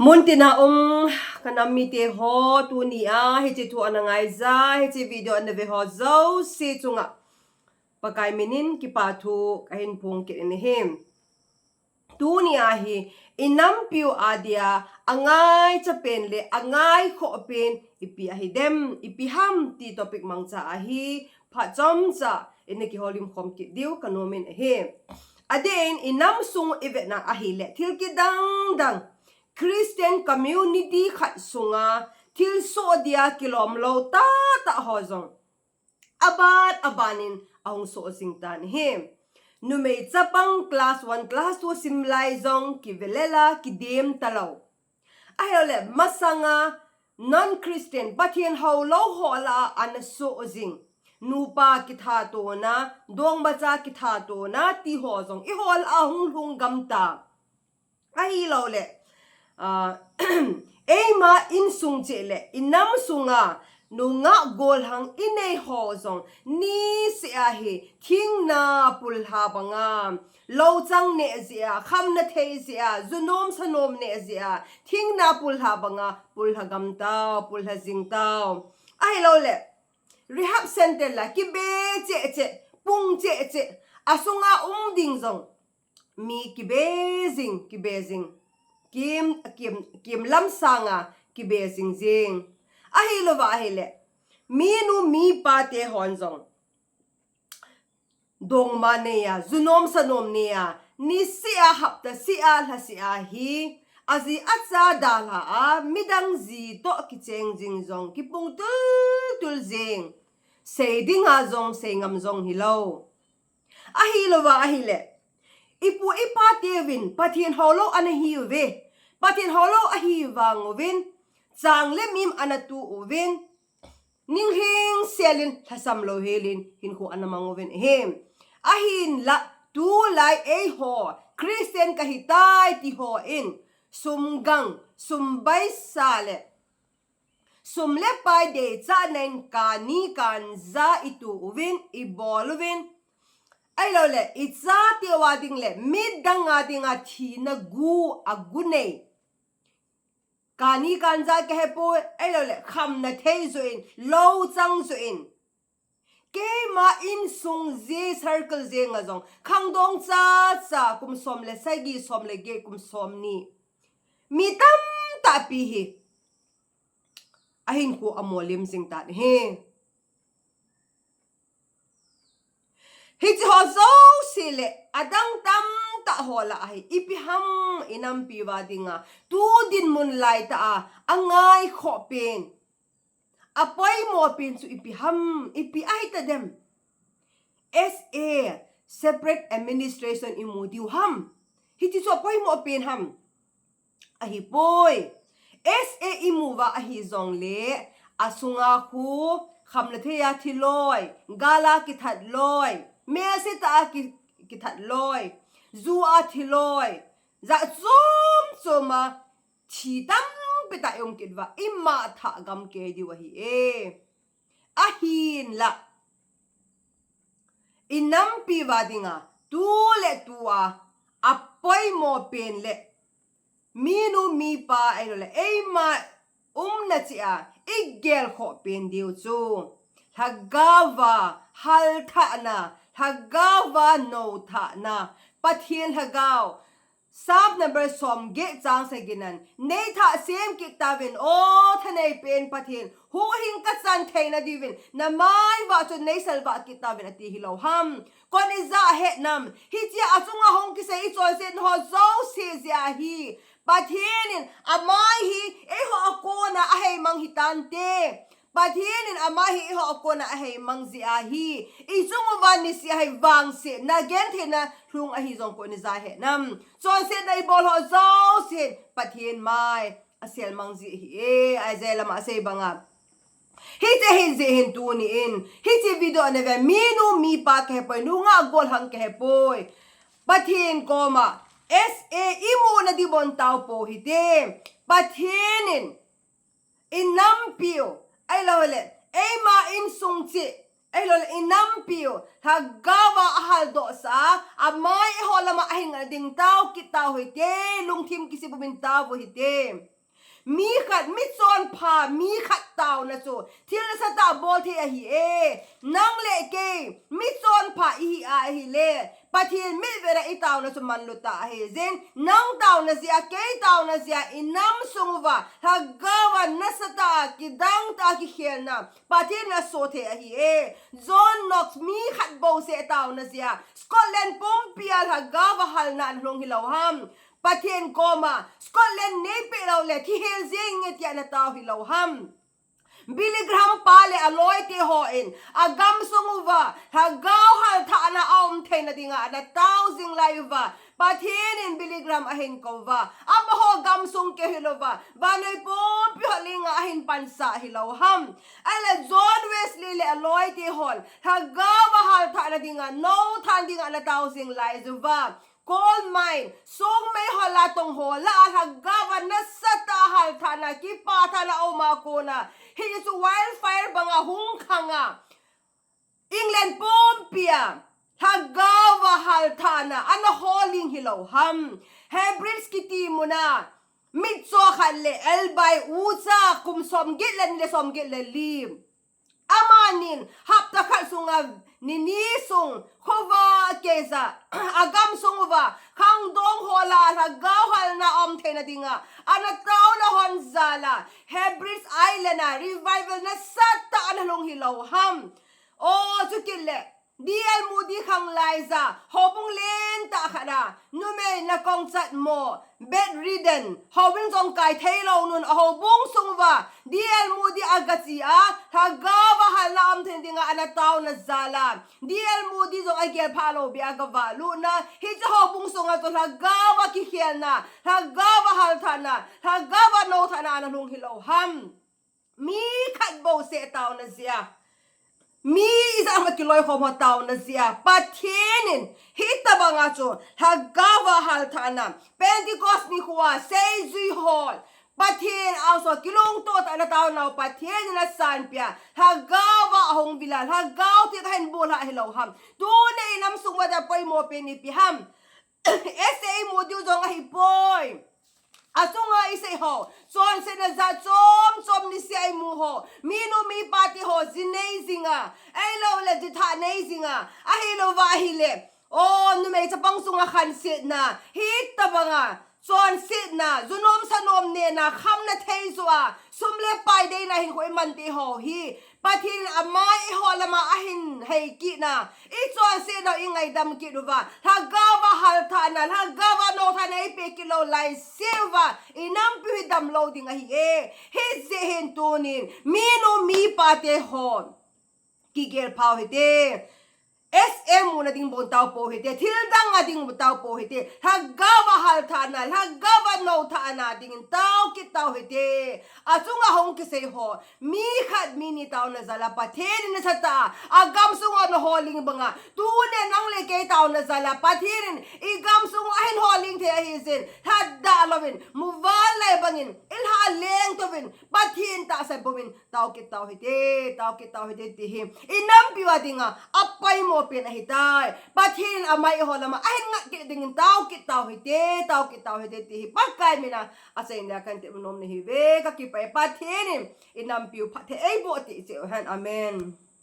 Muntina kanami te ho tu ni a he tu anangai za he video an ve ho zo si chunga pakai minin ki pa thu kahin pung ki ne hem tu ni a hi Inampiu Adia Angai chapen le Angai Khoh pen ipi a hi dem Ipiham ti topic mangcha a hi pha chom cha ene ki holim khom ki diu kanomin a he aden inam sung event na a hi le thil ki dang Christian community khat sunga til so dia kilom lo ta hozong abanin ahong so singtan hem numei chapang class 1 class 2 simlai zong ki velela ki dem talo ayole masanga non Christian pathian ho lo hola an so zing nupa ki tha to na dong bacha ki tha to na ti hozong I hol ahong lung gamta ai lo le ema insung chele inam sunga nunga gol hang inei hozong ni se a he thing na pul ha banga lo chang ne zia kham na thei zia zunom sanom ne zia thing na pul ha banga pul ha gam ta pul ha jing ta ai lo le rehab center la ki be che pung che asunga ding zong mi ki bezing kim lam sanga ki be jing ahi lo wa hele mi nu mi pa te honjong dong ma ne ya zunom sanom ne ya ni sia hap ta sia la sia hi azi acha dal ha a midang zi to ki cheng jing jong ki pung tul jing sei ding ha jong sei ngam jong hi lo ahi lo wa ahi le ipu ipa tevin pathin holo ana hi ve pathin holo a hi wang win chang le mim anatu uvin ning hing selin thasam lo helin hin ko anamang uvin hem ahin la tu lai e ho Christian ka hitai ti ho in sumgang sumbai sale sumle pai de cha nen ka ni kan za itu uvin iboluvin ai lo le itza ti wading le midanga dinga thi na gu agune kani kanza ke hepo ai lo le kham na thei zo in lo chang zo in ke ma in sung je circle je nga jong khang dong cha kum som le sai gi som le ge kum som ni mi tam ta pi hi ahin ko amolim sing ta he Hiti ho zo sile adang tam ta hola ai Ipiham Inampiu dinga tu din mun lai ta Angai Khoh pen apoy mo pen su Ipiham ipi ai ta dem SA separate administration imudiu ham hiti so apoy mo pen ham ahi boy SA imuwa ahi zong le asunga khu khamla theya thiloi gala ki that loi me se ta ki that loi zu a thiloi za zoma chi tam pe ta yong kitwa imma tha gam ke di wa hi e ahin la Inampiu dinga tu le tua apoi mo pen le minu mi pa ai le e ma na chia igel Khoh pen diu chu hagawa hal tha na hagawa no tha na pathian hagaw sab number som ge chang se ginan nei tha sem ki tawin o thanei pen pathian hu hing ka chan theina divin na mai wa chu nei salwa ki tawin ati hilo ham kon iza he nam hi chia achunga hong ki sei choi sen ho zo se zia hi pathianin amai hi e ho ko na a hei mang hitante pathianin amai hi ho ko na a hei mang zia hi I chungu wan ni si hai wang se na gen thena hlung a hi zong ko ni za he nam chon se dai bol ho zo se pathian mai asel mang zi hi e ai zela ma sei banga hite hin ze hin tu ni in hite video ne ve minu mi pa ke poi nu nga gol hang ke poi pathian ko ma SA imu na di bon tao po hite pathianin Inampiu ai lo le e ma in sung chi lol inampiu hagawa ahal do sa amai holama ahin nga ding tao kitao hite lungthim kisi buminta bo hite mi khat mi chon pha mi khat tao na chu thil sa ta bol the a hi e nang le ke mi chon pha hi a hi le pathin mi vera itao na chu man lu ta he zen nang tao na sia ke tao na sia inam sungwa hagawa nasata kidang ta ki khelna pathin na so the a hi e John Knox mi khat bo se tao na sia Scotland pompial hagawa hal na long hilawham Patien koma Scotland ne pe lo le thi hel zing nge tia na tao hi lo ham Billy Graham pale aloy te ho in agam sunguwa hagaw hal tha na aum the na dinga na tao zing laiwa patien in Billy Graham ahin ko wa aba ho gam sung ke hilova banay po pihalinga ahin pansa hilaw ham ala John Wesley le aloy te hol hagaw hal tha na dinga no than dinga na tao zing laiwa Coal mine, song may halatong hola hagawa na sa tahal thana kipa thana o makona. His wildfire banga hungkanga. England pompia hagawa halthana ana holing hilaw ham. Hebrews kiti muna. Mitso khale elbay usa kum somgitlen le somgitlen lim. Amanin hapta kalsunga ninisung Khoh kesa agam sungwa kang dong hola hagawal na omte na dinga anataw na honzala Hebrews Island revival na sata analong hilaw ham o chukile Dial mudi kang Liza hobong lenta kana nume na kong sat mo bedridden hobong song kai thailo nun hobong sungwa dial mudi agasia hagawa halam thendinga anataw na zala dial mudi song agel phalo bi agawa luna hija hobong songa to hagawa kikhelna hagawa halthana hagawa no thana anong hilaw ham mi khat bo se taw na sia Mi isa makiloy ko mo tao na siya patinin hita ba nga cho hagawa halthana Pentecost ni kuwa say zui hol patin also kilong to ta na tao na patin na sanpia hagawa ahong bilal hagaw ti kahen bola hilaw ham tune inam sungwa da poy mo Ipiham SA mo diu jong ahipoy Asunga isay ho, son se na za som ni si ay mo ho, mino mi pati ho, zinay zinga, ay lo le ditha nay zinga, ahilo vahile, o no may sa pang sunga kansit na, hita ba nga, son sit na, zunom sa nom ne na, kham na teizwa, sumle pay day na hin ko imanti ho, hi, patin amay ho lama ahin hay ki na, ito ang sino ingay dam kinuva, hagawa haltana, hagawa no tana ipikilo lay silva, Inampiu hidam loading ahi hizihin tunin, mino mi pate hon, kigel pao hiti, SM muna ding buntaw po hiti, tildang nga ding buntaw po hiti, hagawa haltana, hagawa no tana ding tao kitaw hiti, asunga hong kisay ho, mi khat mini tao na zala patirin na sa ta, agam sunga no holing banga, tunen ang legay tao na zala patirin, igam sunga ahin holing te ahizin, hadda alawin, muvalay bangin, ilhaleng tawin, patin ta sa bumin, tao kitaw hiti tihim, Inampiu adinga, apay mo pinahitay pathin amay holama ahin nga kidingin tao kitaw hiti tihi pagkay mina asay na kan ti unom ni hive kakipay pathin Inampiu pathe ay bo ti si amen